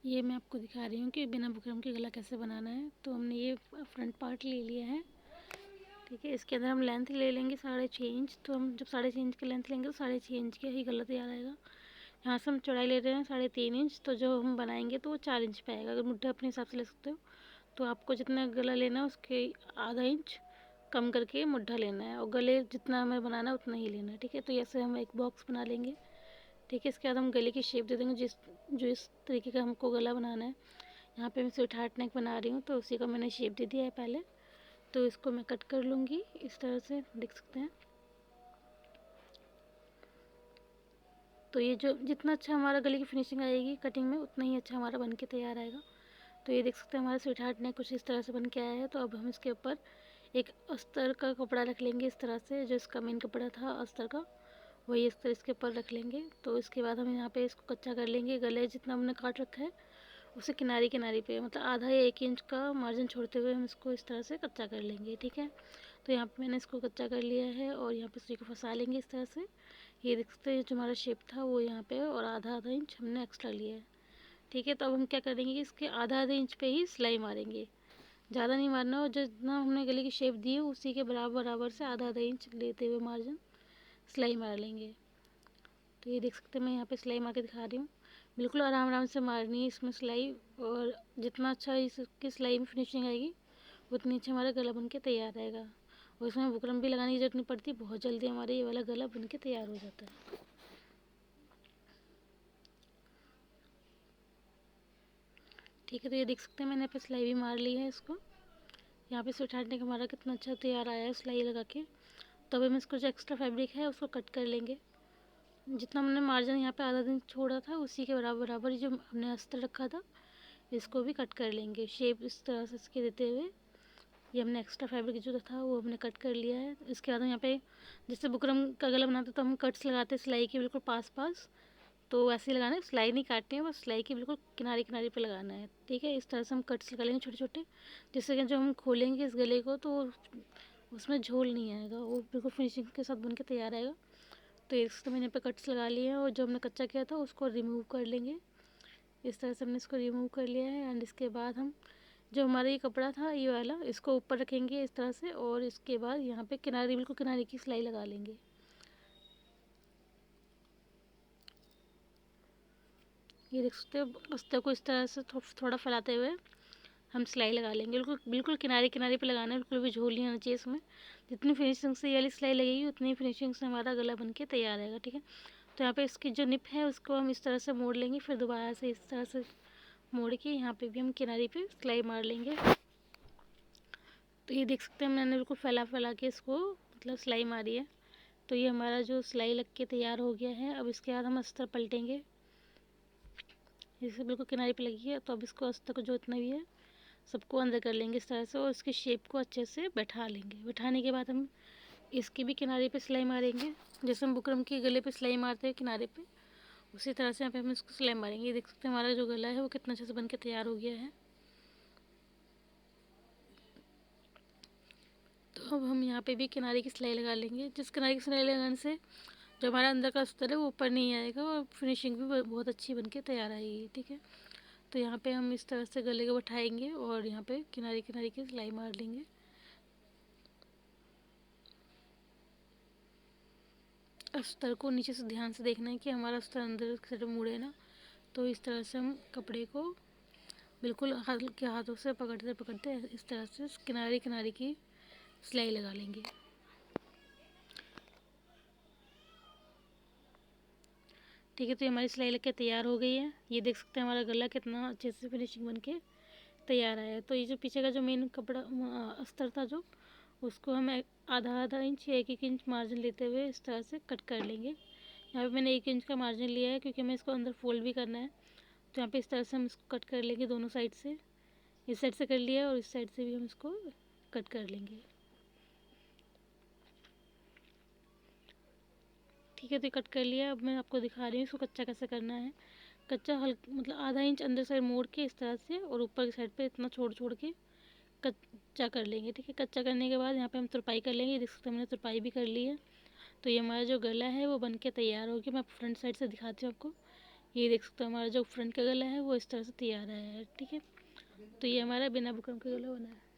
ये मैं आपको दिखा रही हूँ कि बिना बुकरम के गला कैसे बनाना है। तो हमने ये फ्रंट पार्ट ले लिया है, ठीक है। इसके अंदर हम लेंथ ले लेंगे 6.5 इंच। तो हम जब 6.5 इंच की लेंथ लेंगे तो 6.5 इंच का ही गला तैयार आएगा। यहाँ से हम चौड़ाई ले रहे हैं 3.5 इंच, तो जो हम बनाएंगे तो वो 4 इंच पे आएगा। अगर मुद्दा अपने हिसाब से ले सकते हो, तो आपको जितना गला लेना है उसके आधा इंच कम करके मुद्दा लेना है, और गले जितना हमें बनाना है उतना ही लेना है, ठीक है। तो ऐसे हम एक बॉक्स बना लेंगे, ठीक है। इसके बाद हम गले की शेप दे देंगे जो इस तरीके का हमको गला बनाना है। यहाँ पे मैं स्वीट हार्ट नेक बना रही हूँ, तो उसी का मैंने शेप दे दिया है पहले। तो इसको मैं कट कर लूँगी इस तरह से, देख सकते हैं। तो ये जो जितना अच्छा हमारा गले की फिनिशिंग आएगी कटिंग में, उतना ही अच्छा हमारा बन के तैयार आएगा। तो ये देख सकते हैं हमारा स्वीट हार्ट नेक कुछ इस तरह से बन के आया है। तो अब हम इसके ऊपर एक अस्तर का कपड़ा रख लेंगे इस तरह से, जो इसका मेन कपड़ा था अस्तर का, वही अस्तर इसके ऊपर रख लेंगे। तो इसके बाद हम यहाँ पे इसको कच्चा कर लेंगे। गले जितना हमने काट रखा है उसे किनारे किनारे पे, मतलब आधा या 1 इंच का मार्जिन छोड़ते हुए हम इसको इस तरह से कच्चा कर लेंगे, ठीक है। तो यहाँ पे मैंने इसको कच्चा कर लिया है, और यहाँ पे सुई को फंसा लेंगे इस तरह से। ये देख सकते हैं जो हमारा शेप था वो यहाँ पे, और आधा आधा इंच हमने एक्स्ट्रा लिया है, ठीक है। तो अब हम क्या करेंगे कि इसके आधा आधा इंच पे ही सिलाई मारेंगे, ज़्यादा नहीं मारना। और जितना हमने गले की शेप दी है उसी के बराबर बराबर से आधा आधा इंच लेते हुए मार्जिन सिलाई मार लेंगे। तो ये देख सकते हैं मैं यहाँ पे सिलाई मार के दिखा रही हूँ। बिल्कुल आराम आराम से मारनी है इसमें सिलाई, और जितना अच्छा इसकी सिलाई में फिनिशिंग आएगी उतनी अच्छा हमारा गला बन के तैयार रहेगा। और इसमें बुकरम भी लगाने की जरूरत नहीं पड़ती, बहुत जल्दी हमारा ये वाला गला बन के तैयार हो जाता है। ठीक है, तो ये देख सकते हैं मैंने यहाँ पे सिलाई भी मार ली है इसको। यहाँ पे स्वेट हार्टनेक हमारा कितना अच्छा तैयार आया है सिलाई लगा के। तो अब हम इसको जो एक्स्ट्रा फैब्रिक है उसको कट कर लेंगे। जितना हमने मार्जिन यहाँ पे आधा दिन छोड़ा था उसी के बराबर बराबर जो हमने अस्तर रखा था इसको भी कट कर लेंगे, शेप इस तरह से इसके देते हुए। ये हमने एक्स्ट्रा फैब्रिक जो था वो हमने कट कर लिया है। इसके बाद हम यहाँ पे जैसे बुकरम का गला बनाते तो हम कट्स लगाते सिलाई के बिल्कुल पास पास, तो वैसे ही लगाना है, सिलाई नहीं काटनी है, बस सिलाई के बिल्कुल किनारे किनारे पे लगाना है, ठीक है। इस तरह से हम कट्स लगा लेंगे छोटे छोटे, जिससे कि जो हम खोलेंगे इस गले को तो उसमें झोल नहीं आएगा, वो बिल्कुल फिनिशिंग के साथ बन के तैयार आएगा। तो इसको मैंने पे कट्स लगा लिए हैं, और जो हमने कच्चा किया था उसको रिमूव कर लेंगे। इस तरह से हमने इसको रिमूव कर लिया है। एंड इसके बाद हम जो हमारा ये कपड़ा था ये वाला इसको ऊपर रखेंगे इस तरह से, और इसके बाद यहाँ पे किनारे बिल्कुल किनारे की सिलाई लगा लेंगे। ये देख सकते हो अस्तर को इस तरह से थोड़ा फैलाते हुए हम सिलाई लगा लेंगे। बिल्कुल बिल्कुल किनारे किनारे पे लगाना है, बिल्कुल भी झोल नहीं आना चाहिए इसमें। जितनी फिनिशिंग से ये वाली सिलाई लगेगी उतनी फिनिशिंग से हमारा गला बन के तैयार रहेगा, ठीक है। तो यहाँ पे इसकी जो निप है उसको हम इस तरह से मोड़ लेंगे, फिर दोबारा से इस तरह से मोड़ के यहाँ पे भी हम किनारे पे सिलाई मार लेंगे। तो ये देख सकते हैं मैंने बिल्कुल फैला फैला के इसको मतलब सिलाई मारी है। तो ये हमारा जो सिलाई लग के तैयार हो गया है। अब इसके बाद हम अस्तर पलटेंगे, जैसे बिल्कुल किनारे पे लगी है। तो अब इसको अस्तर को जो इतना भी है सबको अंदर कर लेंगे इस तरह से, और इसकी शेप को अच्छे से बैठा लेंगे। बैठाने के बाद हम इसके भी किनारे पे सिलाई मारेंगे, जैसे हम बुकरम के गले पे सिलाई मारते हैं किनारे पे, उसी तरह से यहाँ पे हम इसको सिलाई मारेंगे। ये देख सकते हैं हमारा जो गला है वो कितना अच्छे से बन के तैयार हो गया है। तो अब हम यहाँ पे भी किनारे की सिलाई लगा लेंगे, जिस किनारे की सिलाई लगाने से जो हमारा अंदर का अस्तर है वो ऊपर नहीं आएगा, और फिनिशिंग भी बहुत अच्छी बन के तैयार आएगी, ठीक है। तो यहाँ पे हम इस तरह से गले को बैठाएंगे और यहाँ पे किनारे किनारे की सिलाई मार लेंगे। अस्तर को नीचे से ध्यान से देखना है कि हमारा अस्तर अंदर की तरफ मुड़े ना। तो इस तरह से हम कपड़े को बिल्कुल हल्के हाथों से पकड़ते पकड़ते इस तरह से किनारे किनारे की सिलाई लगा लेंगे। ठीक है, तो हमारी सिलाई लग के तैयार हो गई है। ये देख सकते हैं हमारा गला कितना अच्छे से फिनिशिंग बन के तैयार आया है। तो ये जो पीछे का जो मेन कपड़ा अस्तर था जो, उसको हम आधा आधा इंच या 1 1 इंच मार्जिन लेते हुए इस तरह से कट कर लेंगे। यहाँ पे मैंने 1 इंच का मार्जिन लिया है क्योंकि हमें इसको अंदर फोल्ड भी करना है। तो यहाँ पे इस तरह से हम इसको कट कर लेंगे दोनों साइड से। इस साइड से कर लिया और इस साइड से भी हम इसको कट कर लेंगे। ठीक है, तो कट कर लिया। अब मैं आपको दिखा रही हूँ इसको कच्चा कैसे करना है। कच्चा हल्का मतलब आधा इंच अंदर साइड मोड़ के इस तरह से, और ऊपर की साइड पे इतना छोड़ छोड़ के कच्चा कर लेंगे, ठीक है। कच्चा करने के बाद यहाँ पे हम तुरपाई कर लेंगे। देख सकते हैं मैंने तुरपाई भी कर ली है। तो ये हमारा जो गला है वो बन के तैयार हो गया। मैं फ्रंट साइड से दिखाती हूँ आपको ये देख सकते हो हमारा जो फ्रंट का गला है वो इस तरह से तैयार आया है। ठीक है, तो ये हमारा बिना बुकरम का गला बना है।